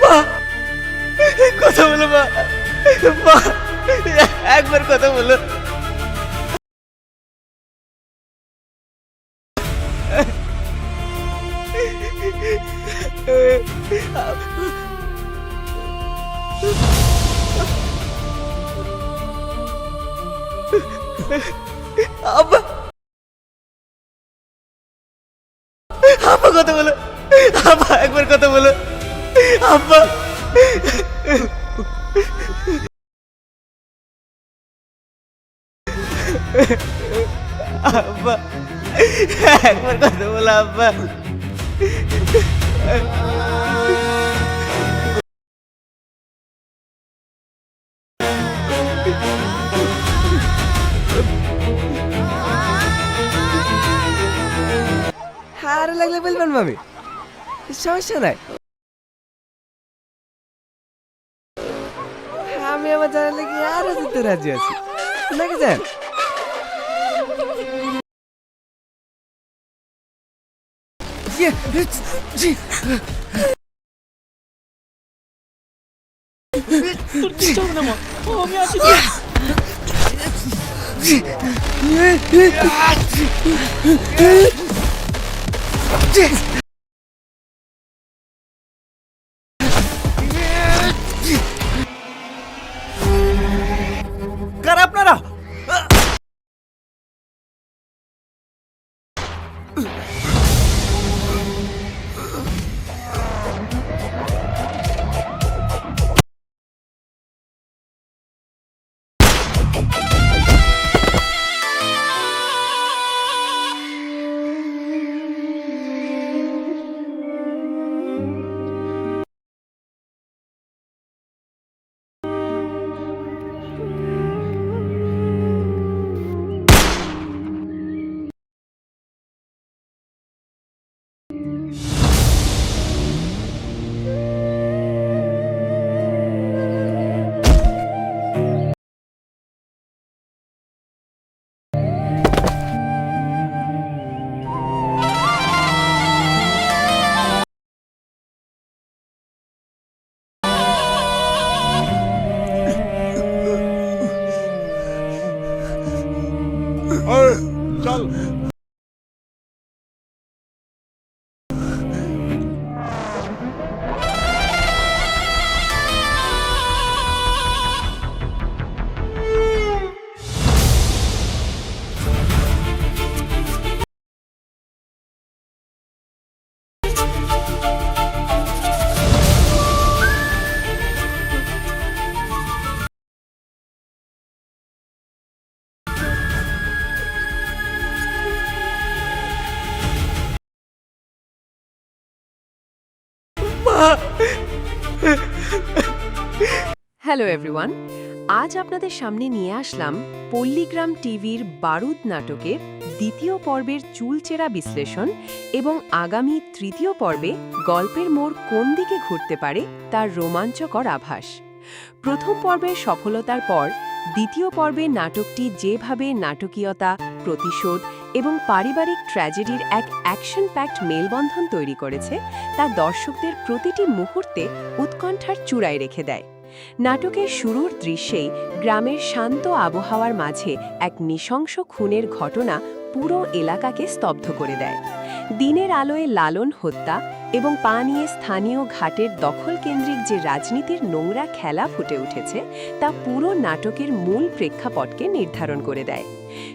মা, কথা বলো মা। মা, একবার কথা বলো। আব্বা, আব্বা কথা বলো। আব্বা, একবার কথা বলো। আব্বা, আব্বা, একবার কথা বলো আব্বা। আর লাগলে বলবেন মামি, সমস্যা নাই। আমি আমার জানার লেগে আরো দিতে রাজি আছি নাকি জান? তোর কিচ্ছু হবে না মা, আমি আছি। কার আপনারা? চল। হ্যালো এভরিওয়ান, আজ আপনাদের সামনে নিয়ে আসলাম পল্লীগ্রাম টিভির বারুদ নাটকের দ্বিতীয় পর্বের চুলচেরা বিশ্লেষণ এবং আগামী তৃতীয় পর্বে গল্পের মোড় কোন দিকে ঘুরতে পারে তার রোমাঞ্চকর আভাস। প্রথম পর্বের সফলতার পর দ্বিতীয় পর্বে নাটকটি যেভাবে নাটকীয়তা, প্রতিশোধ এবং পারিবারিক ট্র্যাজেডির এক অ্যাকশন প্যাকড মেলবন্ধন তৈরি করেছে, তা দর্শকদের প্রতিটি মুহূর্তে উৎকণ্ঠার চূড়ায় রেখে দেয়। নাটকের শুরুর দৃশ্যেই গ্রামের শান্ত আবহাওয়ার মাঝে এক নৃশংস খুনের ঘটনা পুরো এলাকাকে স্তব্ধ করে দেয়। দিনের আলোয় লালন হত্যা এবং পা নিয়ে স্থানীয় ঘাটের দখলকেন্দ্রিক যে রাজনীতির নোংরা খেলা ফুটে উঠেছে, তা পুরো নাটকের মূল প্রেক্ষাপটকে নির্ধারণ করে দেয়।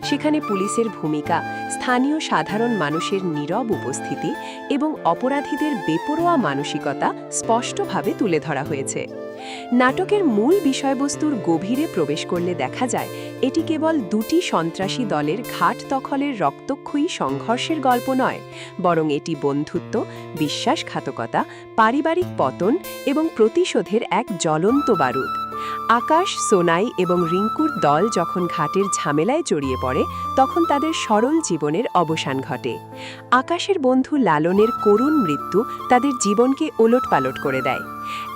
সেখানে পুলিশের ভূমিকা, স্থানীয় সাধারণ মানুষের নীরব উপস্থিতি এবং অপরাধীদের বেপরোয়া মানসিকতা স্পষ্টভাবে তুলে ধরা হয়েছে। নাটকের মূল বিষয়বস্তুর গভীরে প্রবেশ করলে দেখা যায়, এটি কেবল দুটি সন্ত্রাসী দলের ঘাট দখলের রক্তক্ষয়ী সংঘর্ষের গল্প নয়, বরং এটি বন্ধুত্ব, বিশ্বাসঘাতকতা, পারিবারিক পতন এবং প্রতিশোধের এক জ্বলন্ত বারুদ। আকাশ, সোনাই এবং রিঙ্কুর দল যখন ঘাটের ঝামেলায় জড়িয়ে পড়ে তখন তাদের সরল জীবনের অবসান ঘটে। আকাশের বন্ধু লালনের করুণ মৃত্যু তাদের জীবনকে ওলটপালট করে দেয়।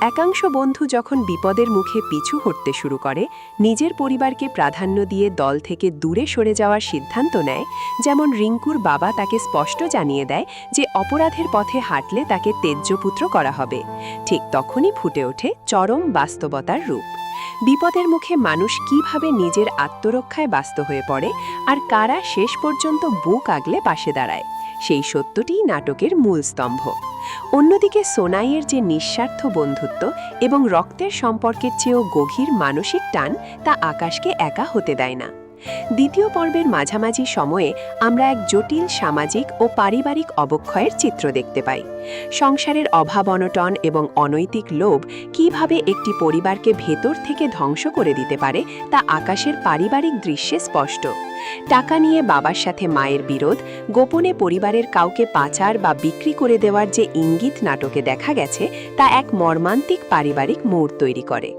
একাংশ বন্ধু যখন বিপদের মুখে পিছু হটতে শুরু করে, নিজের পরিবারকে প্রাধান্য দিয়ে দল থেকে দূরে সরে যাওয়ার সিদ্ধান্ত নেয়। যেমন রিঙ্কুর বাবা তাকে স্পষ্ট জানিয়ে দেয় যে অপরাধের পথে হাঁটলে তাকে তেজ্যপুত্র করা হবে। ঠিক তখনই ফুটে ওঠে চরম বাস্তবতার রূপ। বিপদের মুখে মানুষ কিভাবে নিজের আত্মরক্ষায় ব্যস্ত হয়ে পড়ে আর কারা শেষ পর্যন্ত বুক আগলে পাশে দাঁড়ায়, সেই সত্যটিই নাটকের মূল স্তম্ভ। অন্যদিকে সোনাইয়ের যে নিঃস্বার্থ বন্ধুত্ব এবং রক্তের সম্পর্কের চেয়েও গভীর মানসিক টান, তা আকাশকে একা হতে দেয় না। দ্বিতীয় পর্বের মাঝামাঝি সময়ে আমরা এক জটিল সামাজিক ও পারিবারিক অবক্ষয়ের চিত্র দেখতে পাই। সংসারের অভাব অনটন এবং অনৈতিক লোভ কিভাবে একটি পরিবারকে ভেতর থেকে ধ্বংস করে দিতে পারে তা আকাশের পারিবারিক দৃশ্যে স্পষ্ট। টাকা নিয়ে বাবার সাথে মায়ের বিরোধ, গোপনে পরিবারের কাউকে পাচার বা বিক্রি করে দেওয়ার যে ইঙ্গিত নাটকে দেখা গেছে, তা এক মর্মান্তিক পারিবারিক মোড় তৈরি করে।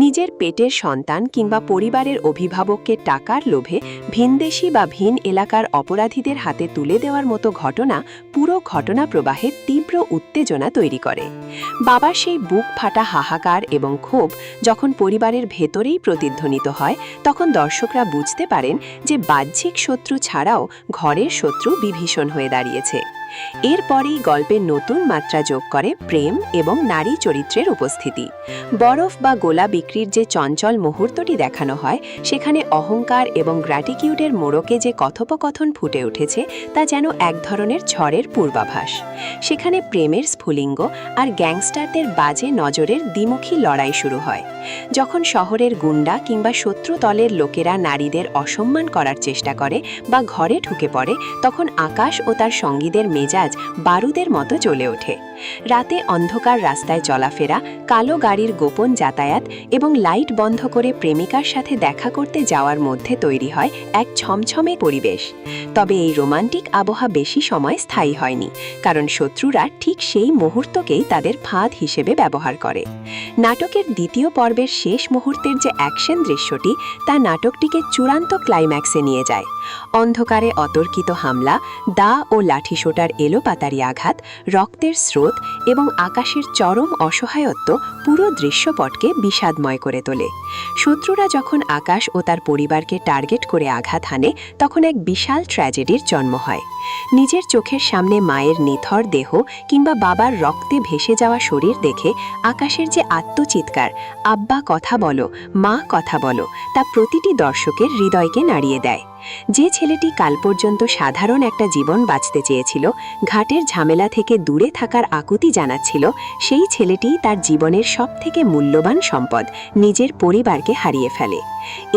নিজের পেটের সন্তান কিংবা পরিবারের অভিভাবককে টাকার লোভে ভিনদেশী বা ভিন এলাকার অপরাধীদের হাতে তুলে দেওয়ার মতো ঘটনা পুরো ঘটনা প্রবাহে তীব্র উত্তেজনা তৈরি করে। বাবার সেই বুক ফাটা হাহাকার এবং ক্ষোভ যখন পরিবারের ভেতরেই প্রতিধ্বনিত হয়, তখন দর্শকরা বুঝতে পারেন যে বাহ্যিক শত্রু ছাড়াও ঘরের শত্রু বিভীষণ হয়ে দাঁড়িয়েছে। এরপরেই গল্পের নতুন মাত্রা যোগ করে প্রেম এবং নারী চরিত্রের উপস্থিতি। বরফ বা গোলা বিক্রির যে চঞ্চল মুহূর্তটি দেখানো হয়, সেখানে অহংকার এবং গ্র্যাটিটিউডের মোড়কে যে কথোপকথন ফুটে উঠেছে, তা যেন এক ধরনের ঝড়ের পূর্বাভাস। সেখানে প্রেমের স্ফুলিঙ্গ আর গ্যাংস্টারদের বাজে নজরের দ্বিমুখী লড়াই শুরু হয়। যখন শহরের গুন্ডা কিংবা শত্রু দলের লোকেরা নারীদের অসম্মান করার চেষ্টা করে বা ঘরে ঢুকে পড়ে, তখন আকাশ ও তার সঙ্গীদের মেজাজ বারুদের মতো জ্বলে ওঠে। রাতে অন্ধকার রাস্তায় চলাফেরা, কালো গাড়ির গোপন যাতায়াত এবং লাইট বন্ধ করে প্রেমিকার সাথে দেখা করতে যাওয়ার মধ্যে তৈরি হয় এক ছমছমে পরিবেশ। তবে এই রোমান্টিক আবহাওয়া বেশি সময় স্থায়ী হয়নি, কারণ শত্রুরা ঠিক সেই মুহূর্তকেই তাদের ফাঁদ হিসেবে ব্যবহার করে। নাটকের দ্বিতীয় পর্বের শেষ মুহূর্তের যে অ্যাকশন দৃশ্যটি, তা নাটকটিকে চূড়ান্ত ক্লাইম্যাক্সে নিয়ে যায়। অন্ধকারে অতর্কিত হামলা, দা ও লাঠিসোঁটার এলোপাতারি আঘাত, রক্তের স্রোত এবং আকাশের চরম অসহায়ত্ব পুরো দৃশ্যপটকে বিষাদময় করে তোলে। শত্রুরা যখন আকাশ ও তার পরিবারকে টার্গেট করে আঘাত হানে, তখন এক বিশাল ট্র্যাজেডির জন্ম হয়। নিজের চোখের সামনে মায়ের নিথর দেহ কিংবা বাবার রক্তে ভেসে যাওয়া শরীর দেখে আকাশের যে আত্মচিৎকার, আব্বা কথা বলো, মা কথা বলো, তা প্রতিটি দর্শকের হৃদয়কে নাড়িয়ে দেয়। যে ছেলেটি কাল পর্যন্ত সাধারণ একটা জীবন বাঁচতে চেয়েছিল, ঘাটের ঝামেলা থেকে দূরে থাকার আকুতি জানাচ্ছিল, সেই ছেলেটি তার জীবনের সবথেকে মূল্যবান সম্পদ, নিজের পরিবারকে হারিয়ে ফেলে।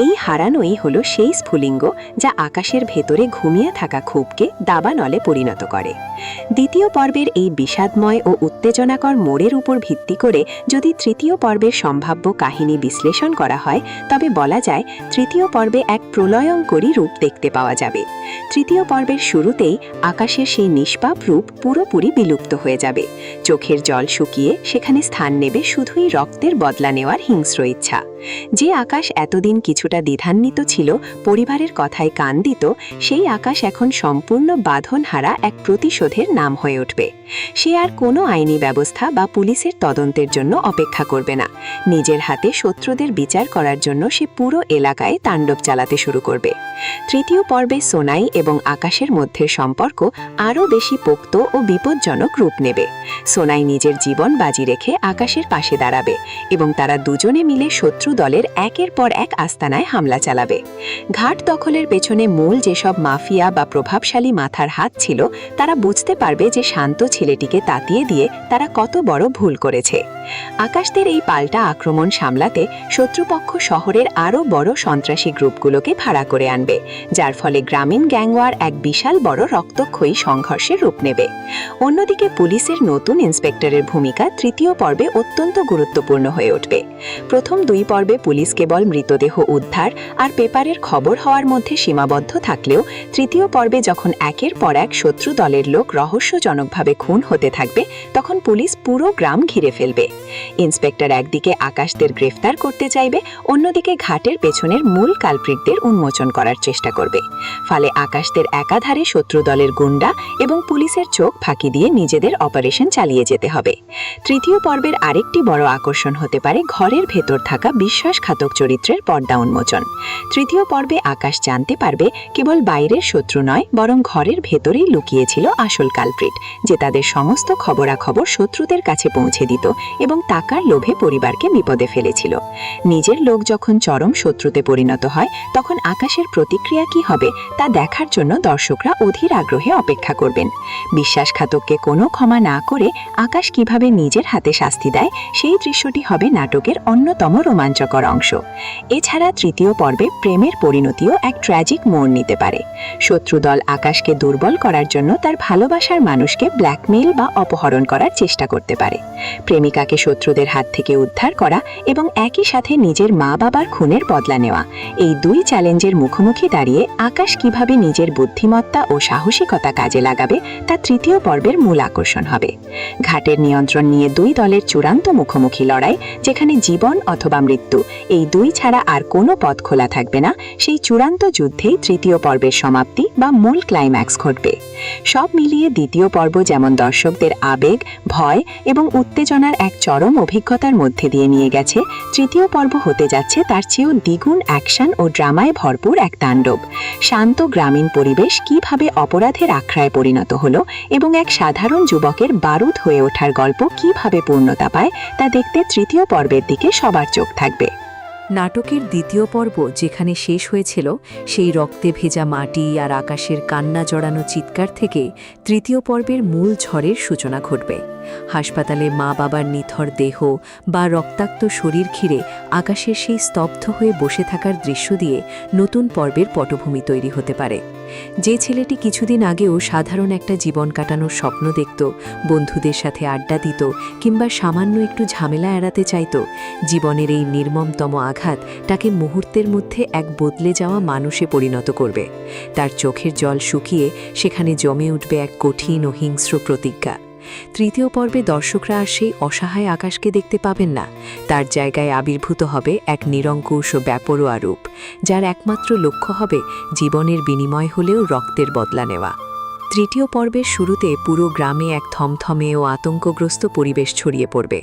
এই হারানোই হলো সেই স্ফুলিঙ্গ যা আকাশের ভেতরে ঘুমিয়ে থাকা ক্ষোভকে দাবানলে পরিণত করে। দ্বিতীয় পর্বের এই বিষাদময় ও উত্তেজনাকর মোড়ের উপর ভিত্তি করে যদি তৃতীয় পর্বের সম্ভাব্য কাহিনী বিশ্লেষণ করা হয়, তবে বলা যায় তৃতীয় পর্বে এক প্রলয়ঙ্করী রূপ দেখতে পাওয়া যাবে। তৃতীয় পর্বের শুরুতেই আকাশের সেই নিষ্পাপ রূপ পুরোপুরি বিলুপ্ত হয়ে যাবে। চোখের জল শুকিয়ে সেখানে স্থান নেবে শুধুই রক্তের বদলা নেওয়ার হিংস্র ইচ্ছা। যে আকাশ এতদিন কিছুটা দ্বিধান্বিত ছিল, পরিবারের কথায় কান দিত, সেই আকাশ এখন সম্পূর্ণ বাঁধনহারা এক প্রতিশোধের নাম হয়ে উঠবে। সে আর কোনো আইনি ব্যবস্থা বা পুলিশের তদন্তের জন্য অপেক্ষা করবে না। নিজের হাতে শত্রুদের বিচার করার জন্য সে পুরো এলাকায় তাণ্ডব চালাতে শুরু করবে। তৃতীয় পর্বে সোনাই এবং আকাশের মধ্যে সম্পর্ক আরও বেশি পোক্ত ও বিপজ্জনক রূপ নেবে। সোনাই নিজের জীবন বাজি রেখে আকাশের পাশে দাঁড়াবে এবং তারা দুজনে মিলে শত্রু দলের একের পর এক আস্তানায় হামলা চালাবে। ঘাট দখলের পেছনে মূল যেসব মাফিয়া বা প্রভাবশালী মাথার হাত ছিল, তারা বুঝতে পারবে যে শান্ত ছেলেটিকে তাতিয়ে দিয়ে তারা কত বড় ভুল করেছে। আকাশদের এই পাল্টা আক্রমণ সামলাতে শত্রুপক্ষ শহরের আরও বড় সন্ত্রাসী গ্রুপগুলোকে ভাড়া করে আনবে যার ফলে গ্রামীণ গ্যাংওয়ার এক বিশাল বড় রক্তক্ষয়ী সংঘর্ষের রূপ নেবে। অন্যদিকে পুলিশের নতুন ইন্সপেক্টরের ভূমিকা তৃতীয় পর্বে অত্যন্ত গুরুত্বপূর্ণ হয়ে উঠবে। প্রথম 2 পর্বে পুলিশ কেবল মৃতদেহ উদ্ধার আর পেপারের খবর হওয়ার মধ্যে সীমাবদ্ধ থাকলেও তৃতীয় পর্বে যখন একের পর এক শত্রু দলের লোক রহস্যজনকভাবে খুন হতে থাকবে, তখন পুলিশ পুরো গ্রাম ঘিরে ফেলবে। ইন্সপেক্টর একদিকে আকাশদের গ্রেফতার করতে চাইবে, অন্যদিকে ঘাটের পেছনের মূল কালপ্রিটদের উন্মোচন করার চেষ্টা করবে। ফলে আকাশদের একাধারে শত্রু দলের গুন্ডা এবং পুলিশের চোখ ফাঁকি দিয়ে নিজেদের অপারেশন চালিয়ে যেতে হবে। তৃতীয় পর্বের আরেকটি বড় আকর্ষণ হতে পারে ঘরের ভেতর থাকা বিশ্বাসঘাতক চরিত্রের পর্দা উন্মোচন। তৃতীয় পর্বে আকাশ জানতে পারবে কেবল বাইরের শত্রু নয়, বরং ঘরের ভেতরেই লুকিয়েছিল আসল কালপ্রিট, যে তাদের সমস্ত খবরাখবর শত্রুদের কাছে পৌঁছে দিত এবং টাকার লোভে পরিবারকে বিপদে ফেলেছিল। নিজের লোক যখন চরম শত্রুতে পরিণত হয়, তখন আকাশের প্রতিক্রিয়া কি হবে তা দেখার জন্য দর্শকরা অধীর আগ্রহে অপেক্ষা করবেন। বিশ্বাসঘাতককে কোনো ক্ষমা না করে আকাশ কিভাবে নিজের হাতে শাস্তি দেয়, সেই দৃশ্যটি হবে নাটকের অন্যতম রোমাঞ্চকর অংশ। এছাড়া তৃতীয় পর্বে প্রেমের পরিণতিও এক ট্র্যাজিক মোড় নিতে পারে। শত্রু দল আকাশকে দুর্বল করার জন্য তার ভালোবাসার মানুষকে ব্ল্যাকমেইল বা অপহরণ করার চেষ্টা করতে পারে। প্রেমিকাকে শত্রুদের হাত থেকে উদ্ধার করা এবং একই সাথে নিজের মা বাবার খুনের বদলা নেওয়া, এই 2 চ্যালেঞ্জের মুখোমুখি দাঁড়িয়ে আকাশ কিভাবে নিজের বুদ্ধিমত্তা ও সাহসিকতা কাজে লাগাবে তা তৃতীয় পর্বের মূল আকর্ষণ হবে। ঘাটের নিয়ন্ত্রণ নিয়ে 2 দলের চূড়ান্ত মুখোমুখি লড়াই, যেখানে জীবন অথবা মৃত্যু এই 2 ছাড়া আর কোনো পথ খোলা থাকবে না, সেই চূড়ান্ত যুদ্ধেই তৃতীয় পর্বের সমাপ্তি বা মূল ক্লাইম্যাক্স ঘটবে। সব মিলিয়ে দ্বিতীয় পর্ব যেমন দর্শকদের আবেগ, ভয় এবং উত্তেজনার এক চরম অভিজ্ঞতার মধ্যে দিয়ে নিয়ে গেছে, তৃতীয় পর্ব হতে যাচ্ছে তার চেয়েও দ্বিগুণ অ্যাকশন ও ড্রামায় ভরপুর এক তাণ্ডব। শান্ত গ্রামীণ পরিবেশ কিভাবে অপরাধের আখড়ায় পরিণত হলো এবং এক সাধারণ যুবকের বারুদ হয়ে ওঠার গল্প কিভাবে পূর্ণতা পায়, তা দেখতে তৃতীয় পর্বের দিকে সবার চোখ থাকবে। নাটকের দ্বিতীয় পর্ব যেখানে শেষ হয়েছিল সেই রক্তে ভেজা মাটি আর আকাশের কান্না জড়ানো চিৎকার থেকে তৃতীয় পর্বের মূল ঝড়ের সূচনা ঘটবে। হাসপাতালে মা বাবার নিথর দেহ বা রক্তাক্ত শরীর ঘিরে আকাশের সেই স্তব্ধ হয়ে বসে থাকার দৃশ্য দিয়ে নতুন পর্বের পটভূমি তৈরি হতে পারে। যে ছেলেটি কিছুদিন আগেও সাধারণ একটা জীবন কাটানোর স্বপ্ন দেখত, বন্ধুদের সাথে আড্ডা দিত কিংবা সামান্য একটু ঝামেলা এড়াতে চাইত, জীবনের এই নির্মমতম আঘাত তাকে মুহূর্তের মধ্যে এক বদলে যাওয়া মানুষে পরিণত করবে। তার চোখের জল শুকিয়ে সেখানে জমে উঠবে এক কঠিন ও হিংস্র প্রতিজ্ঞা। তৃতীয় পর্বে দর্শকরা আর সেই অসহায় আকাশকে দেখতে পাবেন না, তার জায়গায় আবির্ভূত হবে এক নিরঙ্কুশ ও বেপরোয়া রূপ, যার একমাত্র লক্ষ্য হবে জীবনের বিনিময় হলেও রক্তের বদলা নেওয়া। তৃতীয় পর্বের শুরুতে পুরো গ্রামে এক থমথমে ও আতঙ্কগ্রস্ত পরিবেশ ছড়িয়ে পড়বে।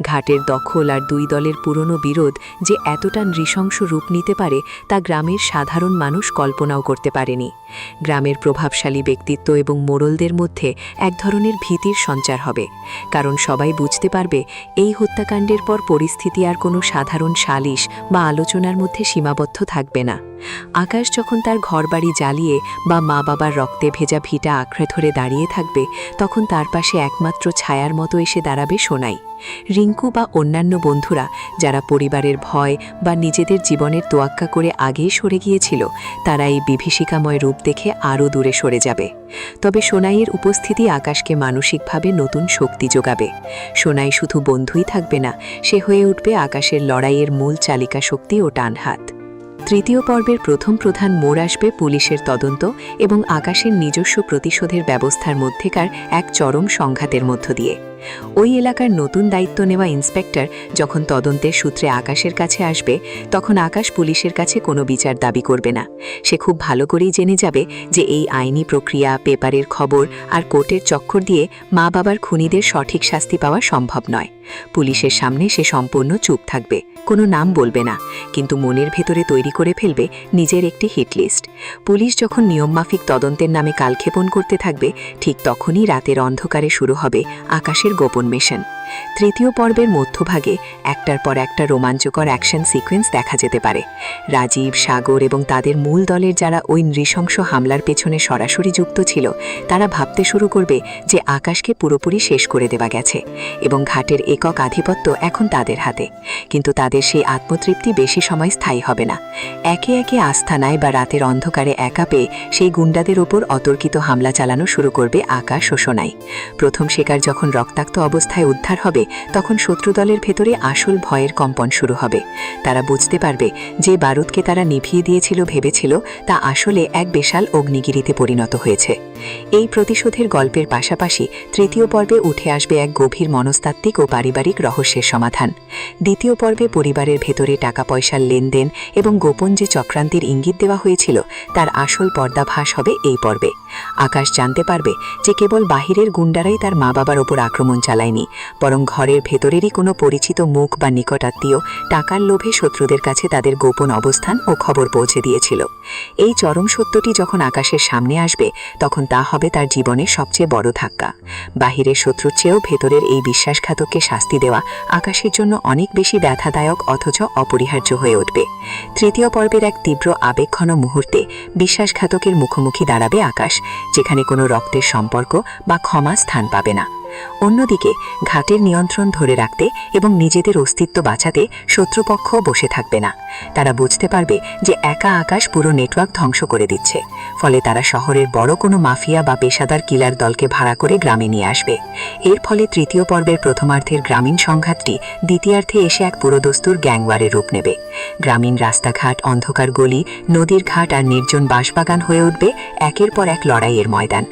ঘাটের দখল আর 2 দলের পুরনো বিরোধ যে এতটা নৃশংস রূপ নিতে পারে তা গ্রামের সাধারণ মানুষ কল্পনাও করতে পারেনি। গ্রামের প্রভাবশালী ব্যক্তিত্ব এবং মোড়লদের মধ্যে এক ধরনের ভীতির সঞ্চার হবে, কারণ সবাই বুঝতে পারবে এই হত্যাকাণ্ডের পর পরিস্থিতি আর কোনো সাধারণ সালিশ বা আলোচনার মধ্যে সীমাবদ্ধ থাকবে না। আকাশ যখন তার ঘরবাড়ি জ্বালিয়ে বা মা বাবার রক্তে ভেজা ভিটা আঁকড়ে ধরে দাঁড়িয়ে থাকবে, তখন তার পাশে একমাত্র ছায়ার মতো এসে দাঁড়াবে সোনাই। রিঙ্কু বা অন্যান্য বন্ধুরা যারা পরিবারের ভয় বা নিজেদের জীবনের তোয়াক্কা করে আগেই সরে গিয়েছিল, তারা এই বিভীষিকাময় রূপ দেখে আরও দূরে সরে যাবে। তবে সোনাইয়ের উপস্থিতি আকাশকে মানসিকভাবে নতুন শক্তি যোগাবে। সোনাই শুধু বন্ধুই থাকবে না, সে হয়ে উঠবে আকাশের লড়াইয়ের মূল চালিকা শক্তি ও টানহাত। তৃতীয় পর্বের প্রথম প্রধান মোড় আসবে পুলিশের তদন্ত এবং আকাশের নিজস্ব প্রতিশোধের ব্যবস্থার মধ্যেকার এক চরম সংঘাতের মধ্য দিয়ে। ওই এলাকার নতুন দায়িত্ব নেওয়া ইন্সপেক্টর যখন তদন্তের সূত্রে আকাশের কাছে আসবে, তখন আকাশ পুলিশের কাছে কোনো বিচার দাবি করবে না। সে খুব ভালো করেই জেনে যাবে যে এই আইনি প্রক্রিয়া, পেপারের খবর আর কোর্টের চক্কর দিয়ে মা বাবার খুনিদের সঠিক শাস্তি পাওয়া সম্ভব নয়। পুলিশের সামনে সে সম্পূর্ণ চুপ থাকবে, কোনো নাম বলবে না, কিন্তু মনের ভেতরে তৈরি করে ফেলবে নিজের একটি হিট লিস্ট। পুলিশ যখন নিয়মমাফিক তদন্তের নামে কালক্ষেপণ করতে থাকবে, ঠিক তখনই রাতের অন্ধকারে শুরু হবে আকাশের গোপন মিশন। তৃতীয় পর্বের মধ্যভাগে একটার পর একটা রোমাঞ্চকর অ্যাকশন সিকোয়েন্স দেখা যেতে পারে। রাজীব, সাগর এবং তাদের মূল দলের যারা ওই নৃশংস হামলার পেছনে সরাসরি যুক্ত ছিল তারা ভাবতে শুরু করবে যে আকাশকে পুরোপুরি শেষ করে দেওয়া গেছে এবং ঘাটের একক আধিপত্য এখন তাদের হাতে। কিন্তু তাদের সেই আত্মতৃপ্তি বেশি সময় স্থায়ী হবে না। একে একে আস্থানায় বা রাতের অন্ধকারে একা পেয়ে সেই গুন্ডাদের ওপর অতর্কিত হামলা চালানো শুরু করবে আকাশ ও সোনাই। প্রথম শিকার যখন রক্তাক্ত অবস্থায় উদ্ধার হবে তখন শত্রু দলের ভেতরে আসল ভয়ের কম্পন শুরু হবে। তারা বুঝতে পারবে যে বারুদকে তারা নিভিয়ে দিয়েছিল ভেবেছিল তা আসলে এক বিশাল অগ্নিগিরিতে পরিণত হয়েছে। এই প্রতিশোধের গল্পের পাশাপাশি তৃতীয় পর্বে উঠে আসবে এক গভীর মনস্তাত্ত্বিক ও পারিবারিক রহস্যের সমাধান। দ্বিতীয় পর্বে পরিবারের ভেতরে টাকা পয়সার লেনদেন এবং গোপন যে চক্রান্তের ইঙ্গিত দেওয়া হয়েছিল তার আসল পর্দাভাস হবে এই পর্বে। আকাশ জানতে পারবে যে কেবল বাহিরের গুন্ডারাই তার মা বাবার ওপর আক্রমণ চালায়নি, বরং ঘরের ভেতরেরই কোনো পরিচিত মুখ বা নিকটাত্মীয় টাকার লোভে শত্রুদের কাছে তাদের গোপন অবস্থান ও খবর পৌঁছে দিয়েছিল। এই চরম সত্যটি যখন আকাশের সামনে আসবে তখন তা হবে তার জীবনের সবচেয়ে বড় ধাক্কা। বাহিরের শত্রুর চেয়েও ভেতরের এই বিশ্বাসঘাতককে শাস্তি দেওয়া আকাশের জন্য অনেক বেশি ব্যথাদায়ক অথচ অপরিহার্য হয়ে উঠবে। তৃতীয় পর্বের এক তীব্র আবেগঘন মুহূর্তে বিশ্বাসঘাতকের মুখোমুখি দাঁড়াবে আকাশ, যেখানে কোনো রক্তের সম্পর্ক বা ক্ষমা স্থান পাবে না। অন্যদিকে ঘাটের নিয়ন্ত্রণ ধরে রাখতে এবং নিজেদের অস্তিত্ব বাঁচাতে শত্রুপক্ষ বসে থাকবে না। তারা বুঝতে পারবে যে একা আকাশ পুরো নেটওয়ার্ক ধ্বংস করে দিচ্ছে, ফলে তারা শহরের বড় কোনো মাফিয়া বা পেশাদার কিলার দলকে ভাড়া করে গ্রামে নিয়ে আসবে। এর ফলে তৃতীয় পর্বের প্রথমার্ধের গ্রামীণ সংঘাতটি দ্বিতীয়ার্ধে এসে এক পুরোদস্তুর গ্যাংওয়ারের রূপ নেবে। গ্রামীণ রাস্তাঘাট, অন্ধকার গলি, নদীর ঘাট আর নির্জন বাঁশবাগান হয়ে উঠবে একের পর এক লড়াইয়ের ময়দান।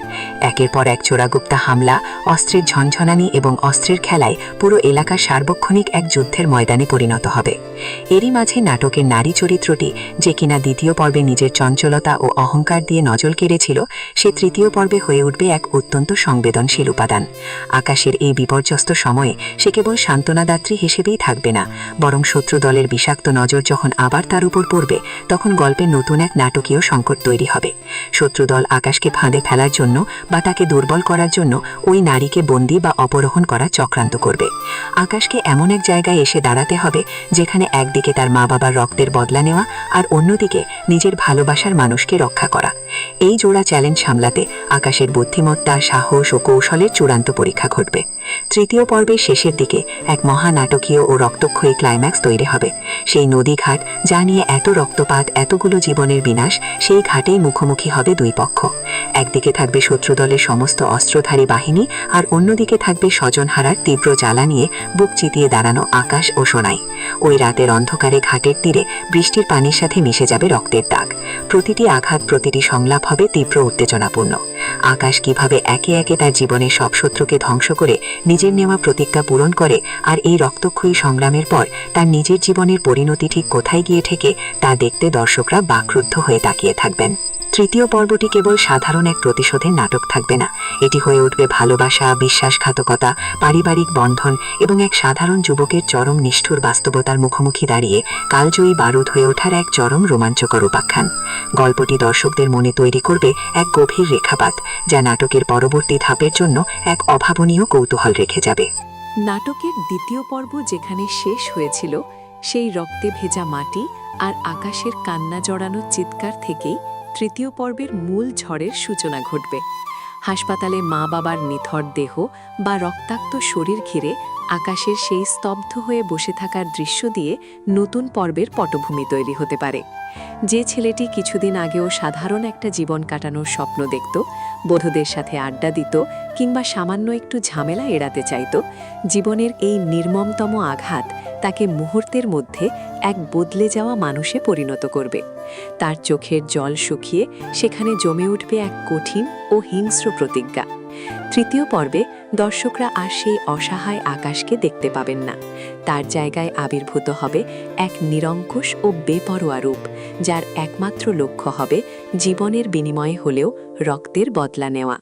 একের পর এক চোরাগুপ্তা হামলা, অস্ত্রের ঝনঝনানি এবং অস্ত্রের খেলায় পুরো এলাকা সার্বক্ষণিক এক যুদ্ধের ময়দানে পরিণত হবে। এরই মাঝে নাটকের নারী চরিত্রটি, যে কিনা দ্বিতীয় পর্বে নিজের চঞ্চলতা ও অহংকার দিয়ে নজর কেড়েছিল, সে তৃতীয় পর্বে হয়ে উঠবে এক অত্যন্ত সংবেদনশীল উপাদান। আকাশের এই বিপর্যস্ত সময়ে সে কেবল সান্ত্বনাদাত্রী হিসেবেই থাকবে না, বরং শত্রু দলের বিষাক্ত নজর যখন আবার তার উপর পড়বে তখন গল্পে নতুন এক নাটকীয় সংকট তৈরি হবে। শত্রুদল আকাশকে ফাঁদে ফেলার জন্য বা তাকে দুর্বল করার জন্য ওই নারীকে বন্দী বা অপহরণ করা চক্রান্ত করবে। আকাশকে এমন এক জায়গায় এসে দাঁড়াতে হবে যেখানে একদিকে তার মা বাবার রক্তের বদলা নেওয়া আর অন্যদিকে নিজের ভালোবাসার মানুষকে রক্ষা করা। এই জোড়া চ্যালেঞ্জ সামলাতে আকাশের বুদ্ধিমত্তা, সাহস ও কৌশলের চূড়ান্ত পরীক্ষা ঘটবে। তৃতীয় পর্বের শেষের দিকে এক মহানাটকীয় ও রক্তক্ষয়ী ক্লাইম্যাক্স তৈরি হবে। সেই নদীঘাট যা নিয়ে এত রক্তপাত, এতগুলো জীবনের বিনাশ, সেই ঘাটেই মুখোমুখি হবে দুই পক্ষ। একদিকে থাকবে শত্রুদলের সমস্ত অস্ত্রধারী বাহিনী আর অন্যদিকে থাকবে স্বজনহারার তীব্র জ্বালা নিয়ে বুক চিতিয়ে দাঁড়ানো আকাশ ও সোনাই। ওই রাতের অন্ধকারে ঘাটের তীরে বৃষ্টির পানির সাথে মিশে যাবে রক্তের দাগ। প্রতিটি আঘাত, প্রতিটি সংলাপ হবে তীব্র উত্তেজনাপূর্ণ। আকাশ কিভাবে একে একে তার জীবনের সব শত্রুকে ধ্বংস করে নিজের নেওয়া প্রতিজ্ঞা পূরণ করে আর এই রক্তক্ষয়ী সংগ্রামের পর তার নিজের জীবনের পরিণতি ঠিক কোথায় গিয়ে ঠেকে তা দেখতে দর্শকরা বাকরুদ্ধ হয়ে তাকিয়ে থাকবেন। তৃতীয় পর্বটি কেবল সাধারণ এক প্রতিশোধের নাটক থাকবে না, এটি হয়ে উঠবে ভালোবাসা, বিশ্বাসঘাতকতা, পারিবারিক বন্ধন এবং এক সাধারণ যুবকের চরম নিষ্ঠুর বাস্তবতার মুখোমুখি দাঁড়িয়ে কালজয়ী বারুদ হয়ে ওঠার এক চরম রোমাঞ্চকর উপাখ্যান। গল্পটি দর্শকদের মনে তৈরি করবে এক গভীর রেখাপাত, যা নাটকের পরবর্তী ধাপের জন্য এক অভাবনীয় কৌতূহল রেখে যাবে। নাটকের দ্বিতীয় পর্ব যেখানে শেষ হয়েছিল, সেই রক্তে ভেজা মাটি আর আকাশের কান্না জড়ানো চিৎকার থেকেই তৃতীয় পর্বের মূল ঝড়ের সূচনা ঘটবে। হাসপাতালে মা বাবার নিথর দেহ বা রক্তাক্ত শরীর ঘিরে আকাশের সেই স্তব্ধ হয়ে বসে থাকার দৃশ্য দিয়ে নতুন পর্বের পটভূমি তৈরি হতে পারে। যে ছেলেটি কিছুদিন আগেও সাধারণ একটা জীবন কাটানোর স্বপ্ন দেখত, বন্ধুদের সাথে আড্ডা দিত কিংবা সামান্য একটু ঝামেলা এড়াতে চাইত, জীবনের এই নির্মমতম আঘাত তাকে মুহূর্তের মধ্যে এক বদলে যাওয়া মানুষে পরিণত করবে। তার চোখের জল শুকিয়ে সেখানে জমে উঠবে এক কঠিন ও হিংস্র প্রতিজ্ঞা। তৃতীয় পর্বে দর্শকরা আর সেই অসহায় আকাশকে দেখতে পাবেন না। তার জায়গায় আবির্ভূত হবে এক নিরঙ্কুশ ও বেপরোয়া রূপ, যার একমাত্র লক্ষ্য হবে জীবনের বিনিময়ে হলেও রক্তের বদলা নেওয়া।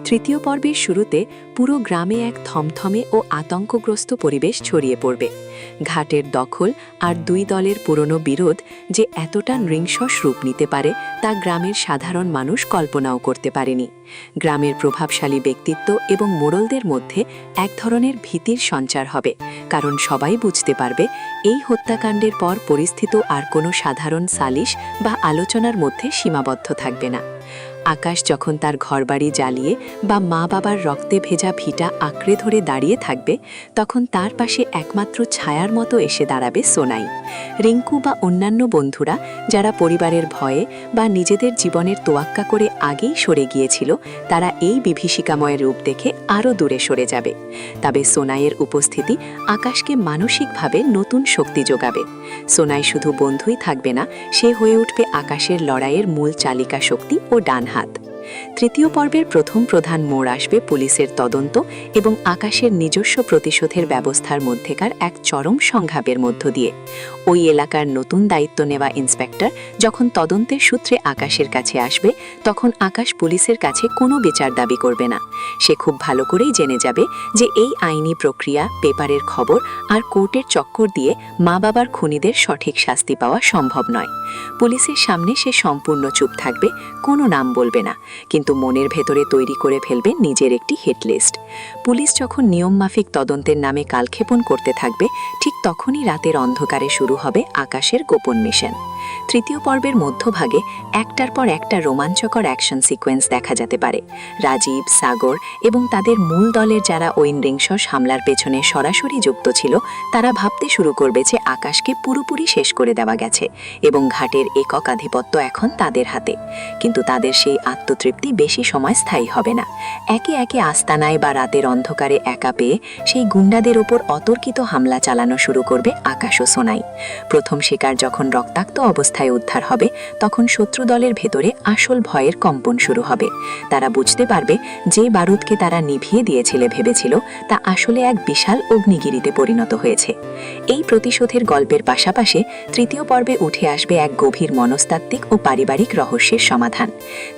তৃতীয় পর্বের শুরুতে পুরো গ্রামে এক থমথমে ও আতঙ্কগ্রস্ত পরিবেশ ছড়িয়ে পড়বে। ঘাটের দখল আর দুই দলের পুরনো বিরোধ যে এতটা নৃশংস রূপ নিতে পারে তা গ্রামের সাধারণ মানুষ কল্পনাও করতে পারেনি। গ্রামের প্রভাবশালী ব্যক্তিত্ব এবং মোড়লদের মধ্যে এক ধরনের ভীতির সঞ্চার হবে, কারণ সবাই বুঝতে পারবে এই হত্যাকাণ্ডের পর পরিস্থিতি আর কোনো সাধারণ সালিশ বা আলোচনার মধ্যে সীমাবদ্ধ থাকবে না। আকাশ যখন তার ঘরবাড়ি জ্বালিয়ে বা মা বাবার রক্তে ভেজা ভিটা আঁকড়ে ধরে দাঁড়িয়ে থাকবে, তখন তার পাশে একমাত্র ছায়ার মতো এসে দাঁড়াবে সোনাই। রিঙ্কু বা অন্যান্য বন্ধুরা যারা পরিবারের ভয়ে বা নিজেদের জীবনের তোয়াক্কা করে আগেই সরে গিয়েছিল, তারা এই বিভীষিকাময় রূপ দেখে আরও দূরে সরে যাবে। তবে সোনাইয়ের উপস্থিতি আকাশকে মানসিকভাবে নতুন শক্তি যোগাবে। সোনাই শুধু বন্ধুই থাকবে না, সে হয়ে উঠবে আকাশের লড়াইয়ের মূল চালিকা শক্তি ও ডান হাত। তৃতীয় পর্বের প্রথম প্রধান মোড় আসবে পুলিশের তদন্ত এবং আকাশের নিজস্ব প্রতিশোধের ব্যবস্থার মধ্যেকার এক চরম সংঘাতের মধ্য দিয়ে। ওই এলাকার নতুন দায়িত্ব নেওয়া ইন্সপেক্টর যখন তদন্তের সূত্রে আকাশের কাছে আসবে, তখন আকাশ পুলিশের কাছে কোনো বিচার দাবি করবে না। সে খুব ভালো করেই জেনে যাবে যে এই আইনি প্রক্রিয়া, পেপারের খবর আর কোর্টের চক্কর দিয়ে মা বাবার খুনিদের সঠিক শাস্তি পাওয়া সম্ভব নয়। পুলিশের সামনে সে সম্পূর্ণ চুপ থাকবে, কোনো নাম বলবে না, কিন্তু মনের ভেতরে তৈরি করে ফেলবে নিজের একটি হিটলিস্ট। পুলিশ যখন নিয়মমাফিক তদন্তের নামে কালক্ষেপণ করতে থাকবে, ঠিক তখনই রাতের অন্ধকারে শুরু হবে আকাশের গোপন মিশন। তৃতীয় পর্বের মধ্যভাগে একটার পর একটা রোমাঞ্চকর অ্যাকশন সিকোয়েন্স দেখা যেতে পারে। রাজীব, সাগর এবং তাদের মূল দলের যারা ওই নৃশংস হামলার পেছনে সরাসরি যুক্ত ছিল, তারা ভাবতে শুরু করবে যে আকাশকে পুরোপুরি শেষ করে দেওয়া গেছে এবং ঘাটের একক আধিপত্য এখন তাদের হাতে। কিন্তু তাদের সেই আত্মতৃপ্তি বেশি সময় স্থায়ী হবে না। একে একে আস্তানায় বা রাতের অন্ধকারে একা পেয়ে সেই গুন্ডাদের ওপর অতর্কিত হামলা চালানো শুরু করবে আকাশ ও সোনাই। প্রথম শিকার যখন রক্তাক্ত অবস্থায় উদ্ধার হবে, তখন শত্রু দলের ভেতরে আসল ভয়ের কম্পন শুরু হবে। তারা বুঝতে পারবে যে বারুদকে তারা নিভিয়ে দিয়েছিল ভেবেছিল, তা আসলে এক বিশাল অগ্নিগিরিতে পরিণত হয়েছে। এই প্রতিশোধের গল্পের পাশাপাশি তৃতীয় পর্বে উঠে আসবে এক গভীর মনস্তাত্ত্বিক ও পারিবারিক রহস্যের সমাধান।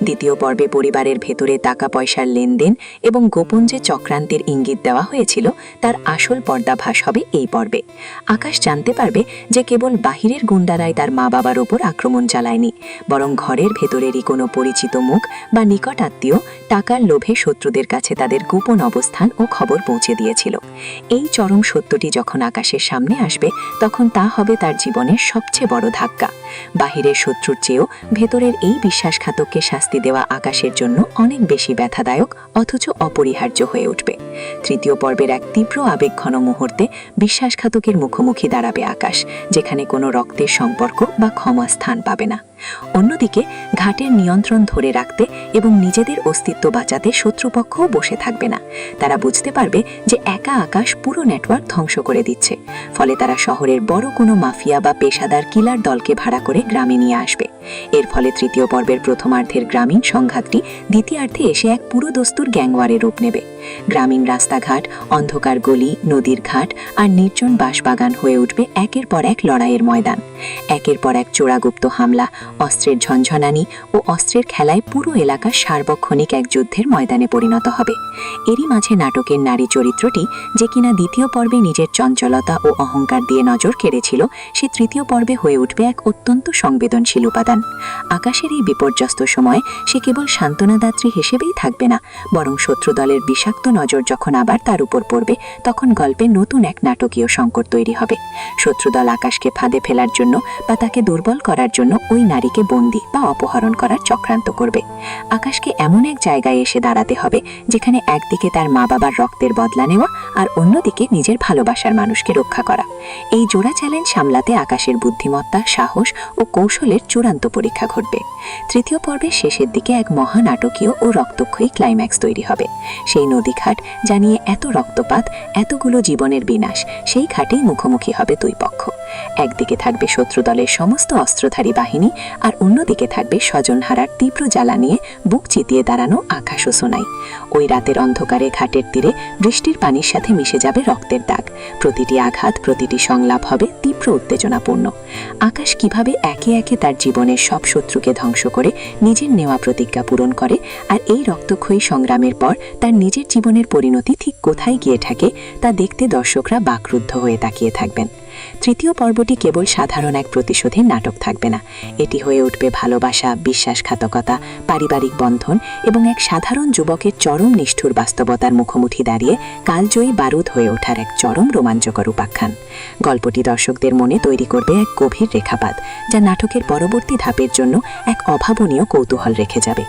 দ্বিতীয় পর্বে পরিবারের ভেতরে টাকা পয়সার লেনদেন এবং গোপন যে চক্রান্তের ইঙ্গিত দেওয়া হয়েছিল, তার আসল পর্দাভাস হবে এই পর্বে। আকাশ জানতে পারবে যে কেবল বাহিরের গুন্ডারাই তার মা বাবার ওপর আক্রমণ চালায়নি, বরং ঘরের ভেতরেরই কোনো পরিচিত মুখ বা নিকট আত্মীয় টাকার লোভে শত্রুদের কাছে তাদের গোপন অবস্থান ও খবর পৌঁছে দিয়েছিল। এই চরম সত্যটি যখন আকাশের সামনে আসবে, তখন তা হবে তার জীবনের সবচেয়ে বড় ধাক্কা। বাহিরের শত্রুর চেয়েও ভেতরের এই বিশ্বাসঘাতককে শাস্তি দেওয়া আকাশের জন্য অনেক বেশি ব্যথাদায়ক, অথচ অপরিহার্য হয়ে উঠবে। তৃতীয় পর্বের এক তীব্র আবেগঘন মুহূর্তে বিশ্বাসঘাতকের মুখোমুখি দাঁড়াবে আকাশ, যেখানে কোনো রক্তের সম্পর্ক বা ক্ষমা স্থান পাবে না। অন্যদিকে ঘাটের নিয়ন্ত্রণ ধরে রাখতে এবং নিজেদের অস্তিত্ব বাঁচাতে শত্রুপক্ষও বসে থাকবে না। তারা বুঝতে পারবে যে একা আকাশ পুরো নেটওয়ার্ক ধ্বংস করে দিচ্ছে, ফলে তারা শহরের বড় কোনো মাফিয়া বা পেশাদার কিলার দলকে ভাড়া করে গ্রামে নিয়ে আসবে। এর ফলে তৃতীয় পর্বের প্রথমার্ধের গ্রামীণ সংঘাতটি দ্বিতীয়ার্ধে এসে এক পুরো দস্তুর গ্যাংওয়ারের রূপ নেবে। গ্রামীণ রাস্তাঘাট, অন্ধকার গলি, নদীর ঘাট আর নির্জন বাঁশবাগান হয়ে উঠবে একের পর এক লড়াইয়ের ময়দান। একের পর এক চোরাগুপ্ত হামলা, অস্ত্রের ঝনঝনানি ও অস্ত্রের খেলায় পুরো এলাকা সার্বক্ষণিক এক যুদ্ধের ময়দানে পরিণত হবে। এরই মাঝে নাটকের নারী চরিত্রটি, যে কিনা দ্বিতীয় পর্বে নিজের চঞ্চলতা ও অহংকার দিয়ে নজর কেড়েছিল, সে তৃতীয় পর্বে হয়ে উঠবে এক অত্যন্ত সংবেদনশীল উপাদান। আকাশের এই বিপর্যস্ত সময় সে কেবল সান্ত্বনাদাত্রী হিসেবেই থাকবে না, বরং শত্রু দলের বিষাক্ত নজর যখন আবার তার উপর পড়বে, তখন গল্পে নতুন এক নাটকীয় সংকট তৈরি হবে। শত্রুদল আকাশকে ফাঁদে ফেলার জন্য বা তাকে দুর্বল করার জন্য ওই নারীকে বন্দী বা অপহরণ করার চক্রান্ত করবে। আকাশকে এমন এক জায়গায় এসে দাঁড়াতে হবে যেখানে একদিকে তার মা বাবার রক্তের বদলা নেওয়া আর অন্যদিকে নিজের ভালোবাসার মানুষকে রক্ষা করা। এই জোড়া চ্যালেঞ্জ সামলাতে আকাশের বুদ্ধিমত্তা, সাহস ও কৌশলের চূড়ান্ত পরীক্ষা ঘটবে। তৃতীয় পর্বের শেষের দিকে এক মহানাটকীয় ও রক্তক্ষয়ী ক্লাইম্যাক্স তৈরি হবে। সেই নদীঘাট জানিয়ে এত রক্তপাত, এতগুলো জীবনের বিনাশ, সেই ঘাটেই মুখোমুখি হবে দুই পক্ষ। একদিকে থাকবে শত্রু দলের সমস্ত অস্ত্রধারী বাহিনী, আর অন্যদিকে থাকবে স্বজনহারার তীব্র জ্বালা নিয়ে বুক চিতিয়ে দাঁড়ানো আকাশ ও সোনাই। ওই রাতের অন্ধকারে ঘাটের তীরে বৃষ্টির পানির সাথে মিশে যাবে রক্তের দাগ। প্রতিটি আঘাত, প্রতিটি সংলাপ হবে তীব্র উত্তেজনাপূর্ণ। আকাশ কিভাবে একে একে তার জীবনের সব শত্রুকে ধ্বংস করে নিজের নেওয়া প্রতিজ্ঞা পূরণ করে, আর এই রক্তক্ষয়ী সংগ্রামের পর তার নিজের জীবনের পরিণতি ঠিক কোথায় গিয়ে থাকে তা দেখতে দর্শকরা বাকরুদ্ধ হয়ে তাকিয়ে থাকবেন। তৃতীয় পর্বটি কেবল সাধারণ এক প্রতিশোধের নাটক থাকবে না, এটি হয়ে উঠবে ভালোবাসা, বিশ্বাসঘাতকতা, পারিবারিক বন্ধন এবং এক সাধারণ যুবকের চরম নিষ্ঠুর বাস্তবতার মুখোমুখি দাঁড়িয়ে কালজয়ী বারুদ হয়ে ওঠার এক চরম রোমাঞ্চকর উপাখ্যান। গল্পটি দর্শকদের মনে তৈরি করবে এক গভীর রেখাপাত, যা নাটকের পরবর্তী ধাপের জন্য এক অভাবনীয় কৌতূহল রেখে যাবে।